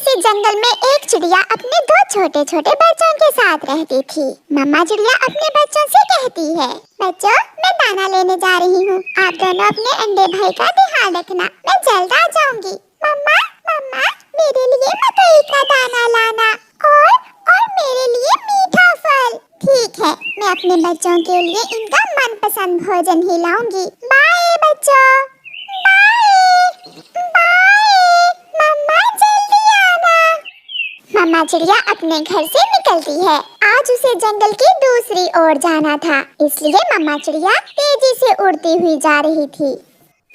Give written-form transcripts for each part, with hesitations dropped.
से जंगल में एक चिड़िया अपने दो छोटे छोटे बच्चों के साथ रहती थी। मम्मा चिड़िया अपने बच्चों से कहती है, बच्चों मैं दाना लेने जा रही हूँ, आप दोनों अपने अंडे भाई का ध्यान रखना, मैं जल्द आ जाऊंगी। मम्मा मम्मा मेरे लिए मकई का दाना लाना और मेरे लिए मीठा फल। ठीक है, मैं अपने बच्चों के लिए इनका मनपसंद भोजन ही लाऊंगी। बाय बच्चों, बाय बाय, मम्मा जल्दी आना। मम्मा चिड़िया अपने घर से निकलती है। आज उसे जंगल की दूसरी ओर जाना था, इसलिए मम्मा चिड़िया तेजी से उड़ती हुई जा रही थी।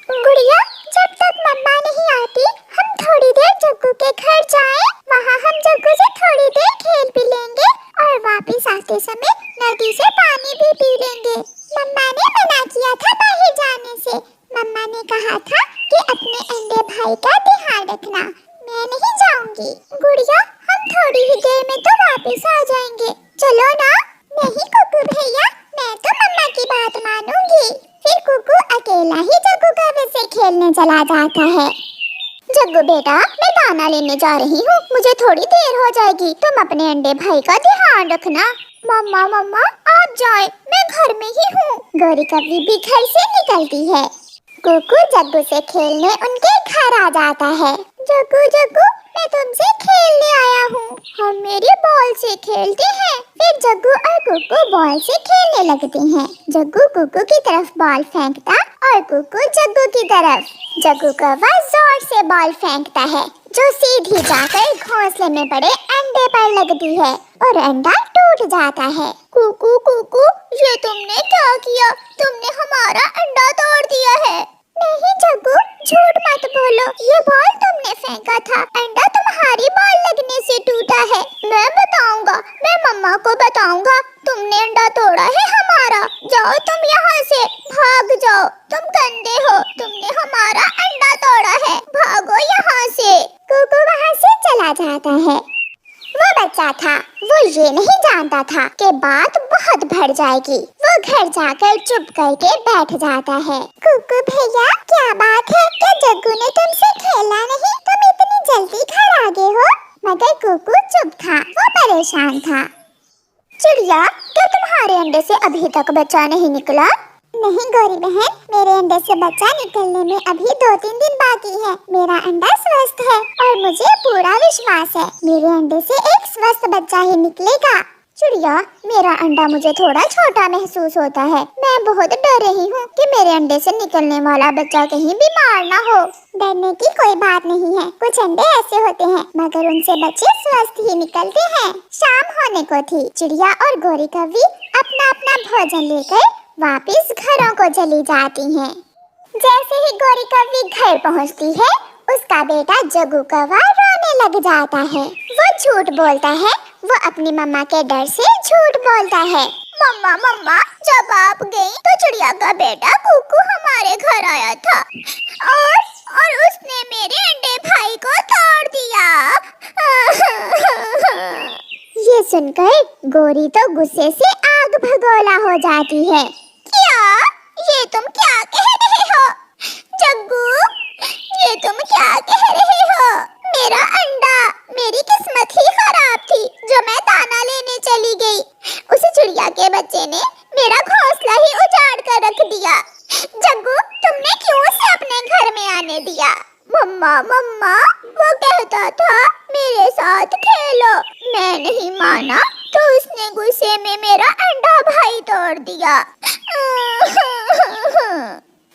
गुड़िया, जब तक मम्मा नहीं आती हम थोड़ी देर जग्गू के घर जाएं। वहाँ हम जग्गू से थोड़ी देर खेल भी लेंगे और वापस आते समय नदी से पानी भी पी लेंगे। मम्मा ने मना किया था बाहर जाने से। मम्मा ने कहा था कि अपने अंडे भाई का ध्यान रखना। मैं नहीं जाऊंगी। गुड़िया, हम थोड़ी ही देर में तो वापस आ जाएंगे, चलो ना। नहीं कुकू भैया, मैं तो मम्मा की बात मानूंगी। फिर कुकू अकेला ही जग्गू घर से खेलने चला जाता है। जग्गू बेटा, मैं दाना लेने जा रही हूँ, मुझे थोड़ी देर हो जाएगी, तुम अपने अंडे भाई का ध्यान रखना। मम्मा मम्मा आप जाए, मैं घर में ही हूँ। गौरी कभी भी घर से निकलती है। कुकू जग्गू से खेलने उनके घर आ जाता है। जग्गू जग्गू, मैं तुमसे खेलने आया हूँ, हम मेरी बॉल से खेलते हैं। फिर जग्गू और कुकू बॉल से खेलने लगते हैं। जग्गू कुकू की तरफ बॉल फेंकता और कुकू जग्गू की तरफ। जग्गू कौवा जोर से बॉल फेंकता है, जो सीधी जाकर घोंसले में पड़े अंडे पर लगती है और अंडा टूट जाता है। कुकू कुकू, ये तुमने क्या किया? तुमने हमारा अंडा तोड़ दिया है। नहीं जग्गू, झूठ मत बोलो, ये बॉल तुमने फेंका था, अंडा तुम्हारी बॉल लगने से टूटा है। मैं बताऊंगा, मैं मम्मा को बताऊंगा, तुमने अंडा तोड़ा है हमारा। जाओ तुम यहाँ से, भाग जाओ, तुम गंदे हो, तुमने हमारा अंडा तोड़ा है, भागो यहाँ से। कुकू वहाँ से चला जाता है। वो बच्चा था, वो ये नहीं जानता था कि बात बहुत बढ़ जाएगी। वो घर जाकर चुप करके बैठ जाता है। कुकू भैया, क्या बात है? क्या जग्गू ने तुमसे खेला नहीं? तुम इतनी जल्दी घर आ गए हो? मगर कुकू चुप था, वो परेशान था। चिड़िया, क्या तुम्हारे अंडे से अभी तक बच्चा नहीं निकला? नहीं गौरी बहन, मेरे अंडे से बच्चा निकलने में अभी 2-3 दिन बाकी है। मेरा अंडा स्वस्थ है और मुझे पूरा विश्वास है मेरे अंडे से एक स्वस्थ बच्चा ही निकलेगा। चिड़िया, मेरा अंडा मुझे थोड़ा छोटा महसूस होता है। मैं बहुत डर रही हूँ कि मेरे अंडे से निकलने वाला बच्चा कहीं बीमार ना हो। डरने की कोई बात नहीं है, कुछ अंडे ऐसे होते हैं मगर उनसे बच्चे स्वस्थ ही निकलते हैं। शाम होने को थी। चिड़िया और गौरी कौवी अपना अपना भोजन लेकर वापिस घरों को चली जाती हैं। जैसे ही गौरी कौवी घर पहुंचती है, उसका बेटा जग्गू कौवा रोने लग जाता है। वो झूठ बोलता है, वो अपनी मम्मा के डर से झूठ बोलता है। मम्मा मम्मा, जब आप गई तो चिड़िया का बेटा कुकू हमारे घर आया था और उसने मेरे अंडे भाई को तोड़ दिया। ये सुनकर गौरी तो गुस्से से आग भगोला हो जाती है। क्या? ये तुम क्या कह रहे हो? जग्गू, ये तुम क्या कह रहे हो? मेरा अंडा, मेरी किस्मत ही खराब थी जो मैं दाना लेने चली गई। उस चिड़िया के बच्चे ने मेरा घोंसला ही उजाड़ कर रख दिया। जग्गू, तुमने क्यों उसे अपने घर में आने दिया? मम्मा मम्मा, वो कहता था मेरे साथ खेलो, मैं नहीं माना तो उसने गुस्से में मेरा अंडा भाई तोड़ दिया।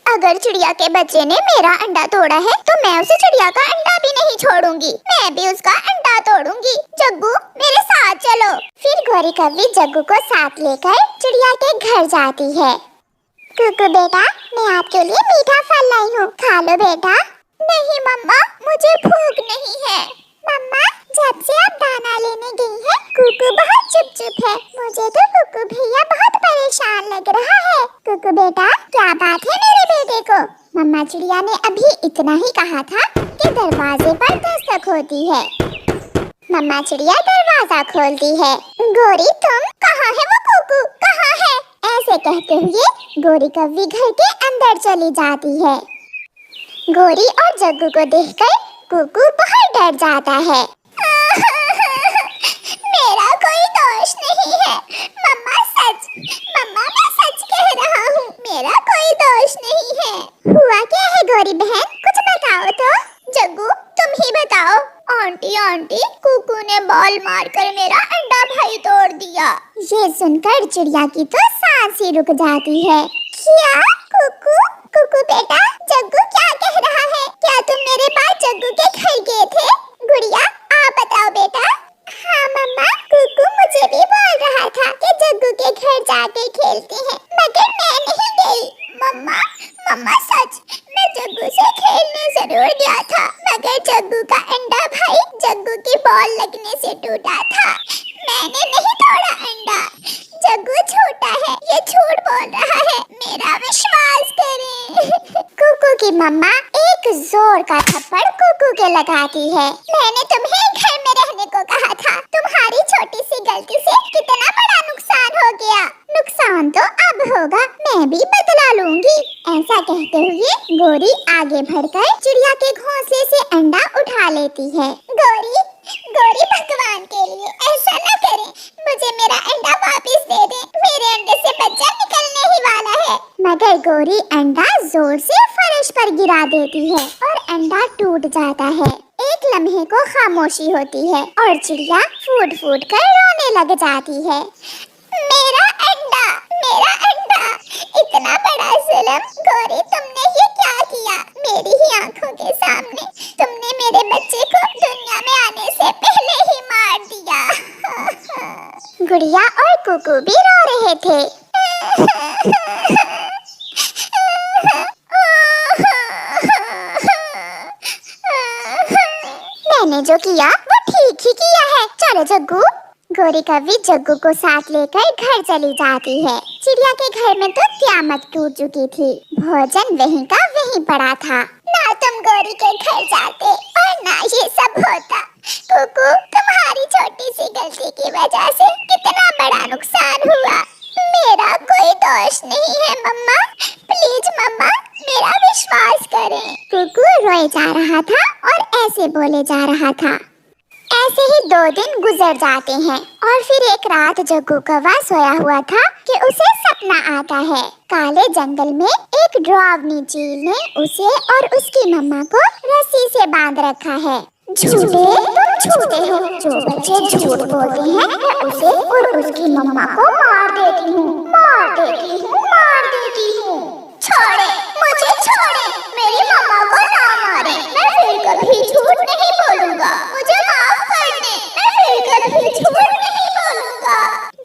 अगर चिड़िया के बच्चे ने मेरा अंडा तोड़ा है तो मैं उसे चिड़िया का अंडा भी नहीं छोड़ूंगी, मैं भी उसका अंडा तोड़ूंगी। जग्गू, मेरे साथ चलो। फिर गौरी कौवी जग्गू को साथ लेकर चिड़िया के घर जाती है। कुकू बेटा, मैं आपके लिए मीठा फल लाई हूँ, खा लो बेटा। नहीं मम्मा, मुझे भूख नहीं है। मम्मा, जब से आप दाना लेने गई हैं, कुकू बहुत चुप है। मुझे तो कुकू भैया बहुत परेशान लग रहा है। कुकू बेटा, क्या बात है मेरे बेटे को? मम्मा चिड़िया ने अभी इतना ही कहा था कि दरवाजे पर दस्तक होती है। मम्मा चिड़िया दरवाजा खोलती है। गौरी, तुम? कहाँ है वो कुकू? कहाँ है? ऐसे कहते हुए गौरी कौवी घर के अंदर चली जाती है। गौरी और जग्गू को देखकर कुकू बहुत डर जाता है। आंटी आंटी, कुकू ने बॉल मारकर मेरा अंडा भाई तोड़ दिया। ये सुनकर चिड़िया की तो सांस ही रुक जाती है। क्या? कुकू कुकू बेटा, जग्गू क्या कह रहा है? क्या तुम मेरे पास जग्गू के घर गए थे? गुड़िया आप बताओ बेटा। हाँ मम्मा, कुकू मुझे भी बोल रहा था कि जग्गू के घर जाके खेलते हैं, मगर मैं नहीं गई। मम्मा मम्मा सच, मैं जग्गू से खेलने जरूर गया था, मगर जग्गू का अंडा भाई जग्गू की बॉल लगने से टूटा था। मैंने नहीं तोड़ा अंडा। जग्गू छोटा है, ये झूठ बोल रहा है, मेरा विश्वास करें। कुकू की मम्मा एक जोर का थप्पड़ कुकू के लगाती है। मैंने तुम्हें घर में रहने को कहा था, तुम्हारी छोटी सी गलती से कितना बड़ा नुकसान हो गया। नुकसान तो अब होगा, मैं भी बदला लूंगी। ऐसा कहते हुए गोरी आगे बढ़कर चिड़िया के घोंसले से अंडा उठा लेती है। गोरी गोरी भगवान के लिए ऐसा न करें, मुझे मेरा अंडा वापस दे दे, मेरे अंडे से बच्चा निकलने ही वाला है। मगर गोरी अंडा जोर से फर्श पर गिरा देती है और अंडा टूट जाता है। एक लम्हे को खामोशी होती है और चिड़िया फूट फूट कर रोने लग जाती है। मेरा अंडा, मेरा अंडा, इतना बड़ा जुल्म। गोरी तुमने ये क्या किया? मेरी ही आंखों के सामने तुमने मेरे बच्चे को दुनिया में आने से पहले ही मार दिया। गुड़िया और कुकू भी रो रहे थे। मैंने जो किया वो ठीक ही किया है। चलो जग्गू। गोरी कभी जग्गू को साथ लेकर घर चली जाती है। चिड़िया के घर में तो क़यामत टूट चुकी थी, भोजन वहीं का वहीं पड़ा था। ना तुम गोरी के घर जाते और ना ये सब होता। कुकू तुम्हारी छोटी सी गलती की वजह से कितना बड़ा नुकसान हुआ। मेरा कोई दोष नहीं है मम्मा, प्लीज मम्मा मेरा विश्वास करें। कुकू रोए जा रहा था और ऐसे बोले जा रहा था। ऐसे ही 2 दिन गुजर जाते हैं और फिर एक रात जग्गू कौवा सोया हुआ था कि उसे सपना आता है। काले जंगल में एक डरावनी चील ने उसे और उसकी मम्मा को रस्सी से बांध रखा है। झूठे तुम झूठे हो, जो बच्चे झूठ बोलते हैं मैं उसे और उसकी मम्मा को मार देती हूँ, मार देती हूँ, मार देती हूँ। छोड़े मुझे, छोड़े, मेरी मम्मा को ना मारे, मैं फिर कभी झूठ नहीं बोलूँगा, मुझे माफ कर दे, मैं फिर कभी झूठ नहीं बोलूँगा।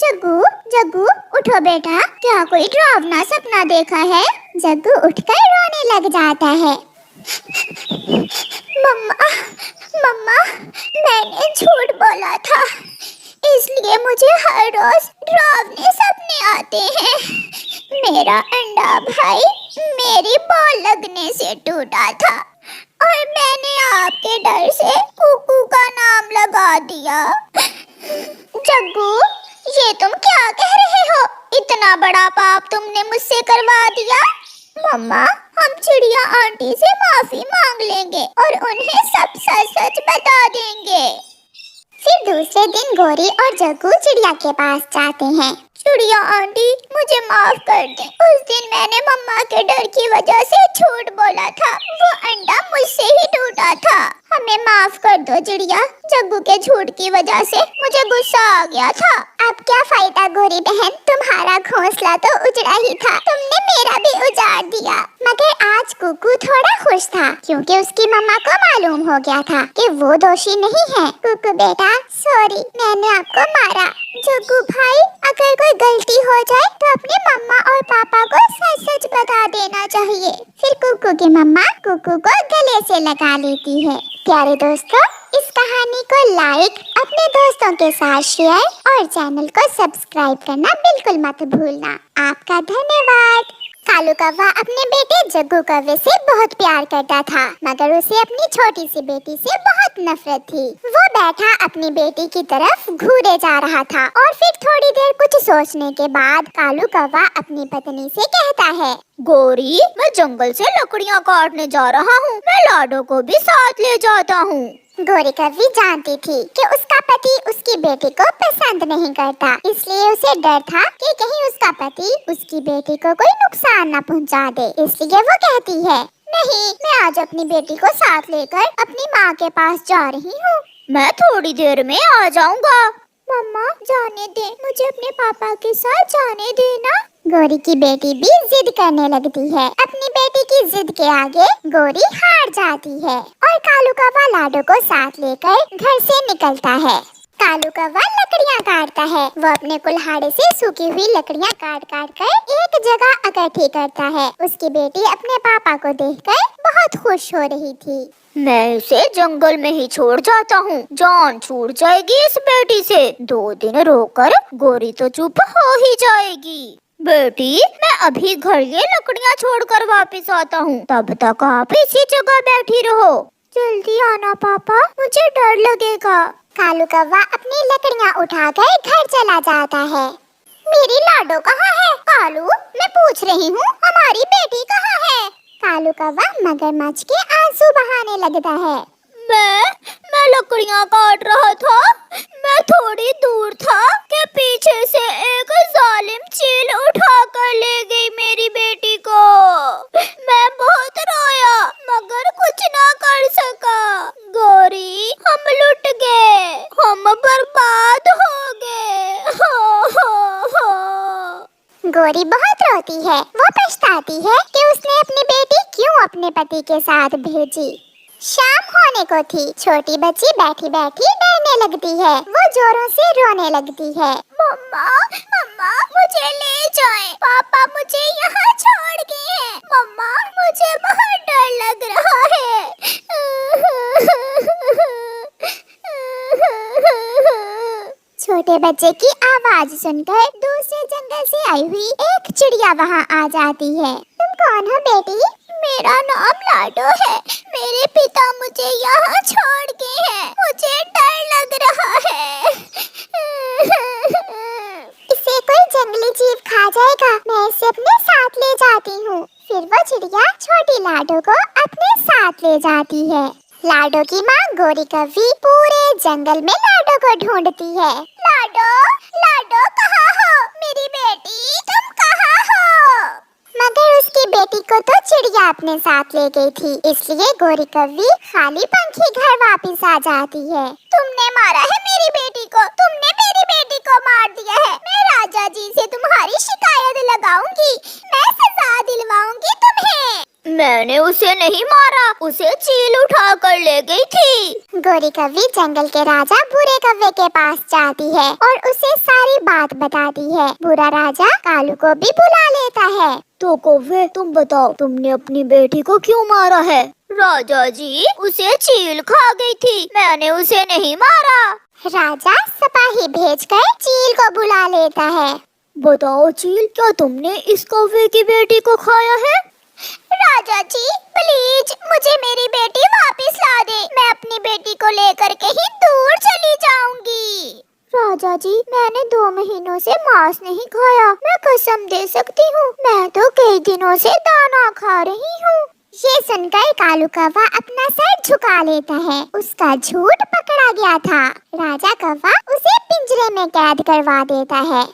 जग्गू जग्गू उठो बेटा, क्या कोई डरावना सपना देखा है? जग्गू उठकर रोने लग जाता है। मम्मा मम्मा मैंने झूठ बोला था, इसलिए मुझे हर रोज डरावने सपने आते हैं। मेरा अंडा भाई मेरी बॉल लगने से टूटा था और मैंने आपके डर से कुकू का नाम लगा दिया। जग्गू ये तुम क्या कह रहे हो? इतना बड़ा पाप तुमने मुझसे करवा दिया। मम्मा हम चिड़िया आंटी से माफी मांग लेंगे और उन्हें सब सच सच बता देंगे। फिर दूसरे दिन गोरी और जग्गू चिड़िया के पास जाते हैं। चिड़िया आंटी मुझे माफ कर दे, उस दिन मैंने मम्मा के डर की वजह से झूठ बोला था, वो अंडा मुझसे ही टूटा था। हमें माफ कर दो चिड़िया, जग्गू के झूठ की वजह से मुझे गुस्सा आ गया था। अब क्या फायदा गोरी बहन, तुम्हारा घोंसला तो उजड़ा ही था, तुमने मेरा भी उजाड़ दिया। मगर आज कुकू थोड़ा खुश था क्योंकि उसकी मम्मा को मालूम हो गया था कि वो दोषी नहीं है। कुकू बेटा सॉरी, मैंने आपको मारा। जग्गू भाई अगर कोई गलती हो जाए तो अपने मम्मा और पापा को सच सच बता देना चाहिए। फिर कुकू की मम्मा कुकू को गले से लगा लेती है। प्यारे दोस्तों, इस कहानी को लाइक, अपने दोस्तों के साथ शेयर और चैनल को सब्सक्राइब करना बिल्कुल मत भूलना। आपका धन्यवाद। कालू कौवा अपने बेटे जग्गू कौवे से बहुत प्यार करता था, मगर उसे अपनी छोटी सी बेटी से बहुत नफरत थी। वो बैठा अपनी बेटी की तरफ घूरे जा रहा था और फिर थोड़ी देर कुछ सोचने के बाद कालू कौवा अपनी पत्नी से कहता है, गोरी मैं जंगल से लकड़ियाँ काटने जा रहा हूँ, मैं लाडो को भी साथ ले जाता हूँ। गोरी कौवी जानती थी कि उसका पति उसकी बेटी को पसंद नहीं करता, इसलिए उसे डर था कि कहीं उसका पति उसकी बेटी को कोई नुकसान न पहुंचा दे। इसलिए वो कहती है, नहीं, मैं आज अपनी बेटी को साथ लेकर अपनी माँ के पास जा रही हूँ। मैं थोड़ी देर में आ जाऊंगा। मम्मा जाने दे, मुझे अपने पापा के साथ जाने देना। गौरी की बेटी भी जिद करने लगती है। अपनी बेटी की जिद के आगे गौरी हार जाती है और कालू कौवा लाडो को साथ लेकर घर से निकलता है। कालू कौवा लकड़ियाँ काटता है। वो अपने कुल्हाड़े से सूखी हुई लकड़ियाँ काट काट कर एक जगह इकट्ठी करता है। उसकी बेटी अपने पापा को देखकर बहुत खुश हो रही थी। मैं इसे जंगल में ही छोड़ जाता हूँ, जान छूट जाएगी इस बेटी से। 2 दिन रोकर गौरी तो चुप हो ही जाएगी। बेटी मैं अभी घर ये लकड़ियाँ छोड़कर वापस आता हूँ, तब तक आप इसी जगह बैठी रहो। जल्दी आना पापा, मुझे डर लगेगा। कालू कौवा अपनी लकड़ियाँ उठाकर घर चला जाता है। मेरी लाडो कहाँ है? कालू मैं पूछ रही हूँ, हमारी बेटी कहाँ है? कालू कौवा मगरमच्छ के आंसू बहाने लगता है। मैं लकड़ियाँ काट रहा था। मैं थोड़ी दूर था कि पीछे से एक जालिम चील उठा कर ले गई मेरी बेटी को। मैं बहुत रोया मगर कुछ ना कर सका। गौरी हम लुट गए, हम बर्बाद हो गए। गौरी बहुत रोती है। वो पछताती है कि उसने अपनी बेटी क्यों अपने पति के साथ भेजी। शाम होने को थी। छोटी बच्ची बैठी बैठी डरने लगती है। वो जोरों से रोने लगती है। मम्मा मम्मा मुझे ले जाएं, पापा मुझे यहाँ छोड़ गए हैं। मम्मा मुझे बहुत डर लग रहा है। छोटे बच्चे की आवाज सुनकर दूसरे जंगल से आई हुई एक चिड़िया वहाँ आ जाती है। तुम कौन हो बेटी? मेरा नाम लाडो है। मेरे पिता मुझे यहाँ छोड़ गए हैं। मुझे डर लग रहा है। इसे कोई जंगली जीव खा जाएगा। मैं इसे अपने साथ ले जाती हूँ। फिर वो चिड़िया छोटी लाडो को अपने साथ ले जाती है। लाडो की माँ गौरी कौवी पूरे जंगल में लाडो को ढूंढती है। लाडो लाडो कहाँ हो? मेरी बेटी तुम कहाँ हो? मगर उसकी बेटी को तो चिड़िया अपने साथ ले गई थी, इसलिए गौरी कौवी खाली पंखी घर वापस आ जाती है। तुमने मारा है मेरी बेटी को, तुमने मेरी बेटी को मार दिया है। मैं राजा जी से तुम्हारी शिकायत लगाऊंगी। मैं सजा दिलवाऊंगी तुम्हें। मैंने उसे नहीं मारा, उसे चील उठा कर ले गई थी। गौरी कौवी जंगल के राजा बुरे कौवे के पास जाती है और उसे सारी बात बताती है। बुरा राजा कालू को भी बुला लेता है। तो कौवे तुम बताओ, तुमने अपनी बेटी को क्यों मारा है? राजा जी उसे चील खा गई थी, मैंने उसे नहीं मारा। राजा सिपाही भेजकर चील को बुला लेता है। बताओ चील, क्या तुमने इस कौवे की बेटी को खाया है? राजा जी प्लीज मुझे मेरी बेटी वापस ला दे। मैं अपनी बेटी को लेकर कहीं दूर चली जाऊंगी। राजा जी मैंने 2 महीनों से मांस नहीं खाया। मैं कसम दे सकती हूँ, मैं तो कई दिनों से दाना खा रही हूँ। ये सुनकर कालू कौवा अपना सर झुका लेता है। उसका झूठ पकड़ा गया था। राजा कौवा उसे पिंजरे में कैद करवा देता है।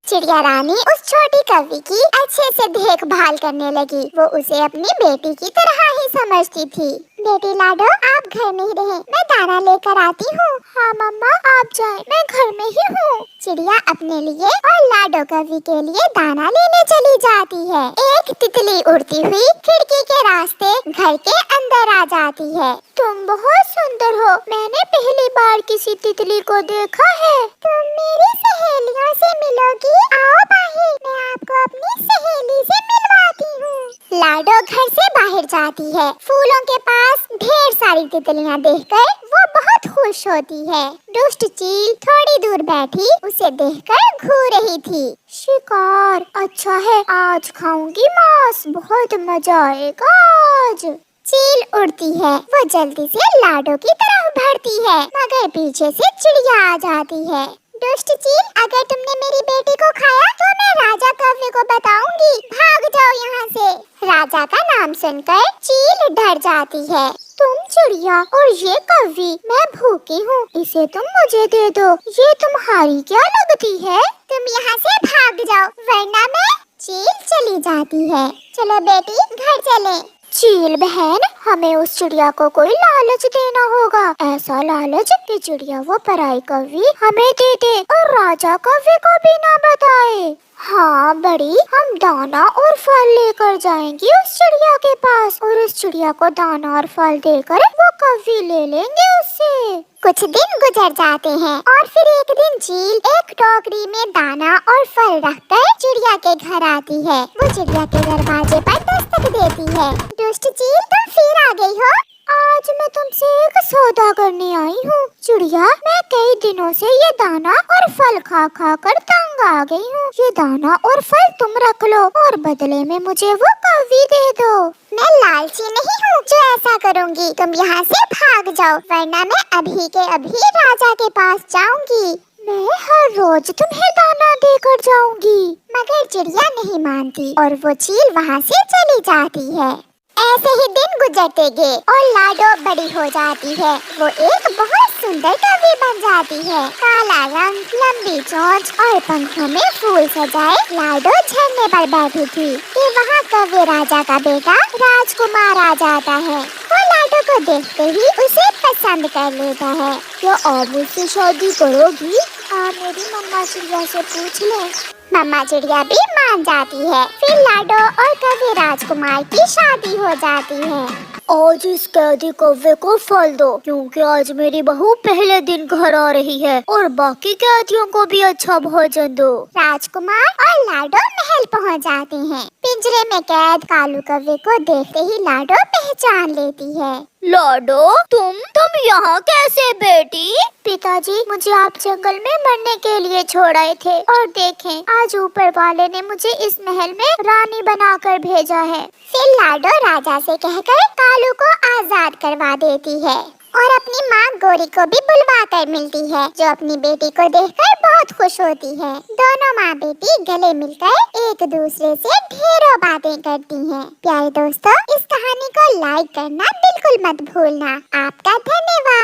चिड़िया रानी उस छोटी कौवी की अच्छे से देखभाल करने लगी। वो उसे अपनी बेटी की तरह ही समझती थी। बेटी लाडो आप घर में ही रहें, मैं दाना लेकर आती हूँ। हाँ मम्मा आप जाएं, मैं घर में ही हूँ। चिड़िया अपने लिए और लाडो कौवी के लिए दाना लेने चली जाती है। एक तितली उड़ती हुई खिड़की के रास्ते घर के अंदर आ जाती है। तुम बहुत सुंदर हो, मैंने पहली बार किसी तितली को देखा है। तुम मेरी सहेलियों से मिलोगी? आओ बाहिर, मैं आपको अपनी सहेली से मिलवाती हूँ। लाडो घर से बाहर जाती है। फूलों के पास ढेर सारी तितलियाँ देखकर वो बहुत खुश होती है। दुष्ट चील थोड़ी दूर बैठी उसे देखकर घूर रही थी। शिकार अच्छा है, आज खाऊंगी मांस, बहुत मजा आएगा आज। चील उड़ती है। वो जल्दी से लाडो की तरफ बढ़ती है, मगर पीछे से चिड़िया आ जाती है। दुष्ट चील, अगर तुमने मेरी बेटी को खाया तो मैं राजा कौवे को बताऊंगी। भाग जाओ यहाँ से। राजा का नाम सुनकर चील डर जाती है। तुम चिड़िया और ये कौवी, मैं भूखी हूँ, इसे तुम मुझे दे दो। ये तुम्हारी क्या लगती है? तुम यहाँ से भाग जाओ वरना मैं। चील चली जाती है। चलो बेटी घर चलें। चील बहन, हमें उस चिड़िया को कोई लालच देना होगा, ऐसा लालच कि चिड़िया वो पराई कौवी हमें दे दे और राजा कौवी को भी ना बताए। हाँ बड़ी, हम दाना और फल लेकर जाएंगी उस चिड़िया के पास और उस चिड़िया को दाना और फल देकर वो कौवी ले लेंगे उससे। कुछ दिन गुजर जाते हैं और फिर एक दिन चील एक टोकरी में दाना और फल रखकर चिड़िया के घर आती है। वो चिड़िया के दरवाजे पर दस्तक देती है। दुष्ट चील, तुम फिर आ गई हो। आज मैं तुमसे एक सौदा करने आई हूँ चिड़िया। मैं कई दिनों से ये दाना और फल खा खा कर तंग आ गई हूँ। ये दाना और फल तुम रख लो और बदले में मुझे वो कौवी दे दो। मैं लालची नहीं हूँ जो ऐसा करूँगी। तुम यहाँ से भाग जाओ वरना मैं अभी के अभी राजा के पास जाऊँगी। मैं हर रोज तुम्हें दाना देकर जाऊंगी। मगर चिड़िया नहीं मानती और वो चील वहाँ से चली जाती है। ऐसे ही दिन गुजरते गए और लाडो बड़ी हो जाती है। वो एक बहुत सुंदर कौवी बन जाती है। काला रंग, लंबी चोंच और पंखों में फूल सजाए लाडो झरने पर बैठी थी कि वहाँ कौवे राजा का बेटा राजकुमार आ जाता है। वो लाडो को देखते ही उसे पसंद कर लेता है। क्या आप मुझसे शादी करोगी? आप मेरी मम्मा चिड़िया से पूछ ले। मम्मा चिड़िया भी मान जाती है। फिर लाडो और कौवे राजकुमार की शादी हो जाती है। आज इस कैदी कौवे को फल दो क्योंकि आज मेरी बहू पहले दिन घर आ रही है और बाकी कैदियों को भी अच्छा भोजन दो। राजकुमार और लाडो महल पहुंच जाते हैं। पिंजरे में कैद कालू कौवे को देखते ही लाडो पहचान लेती है। लाडो, तुम यहाँ कैसे बेटी? पिताजी, मुझे आप जंगल में मरने के लिए छोड़ आए थे और देखें आज ऊपर वाले ने मुझे इस महल में रानी बनाकर भेजा है। फिर लाडो राजा से कहकर कालू को आजाद करवा देती है और अपनी माँ गोरी को भी बुलवा कर मिलती है जो अपनी बेटी को देखकर बहुत खुश होती है। दोनों माँ बेटी गले मिलकर एक दूसरे से ढेरों बातें करती हैं। प्यारे दोस्तों, इस कहानी को लाइक करना बिल्कुल मत भूलना। आपका धन्यवाद।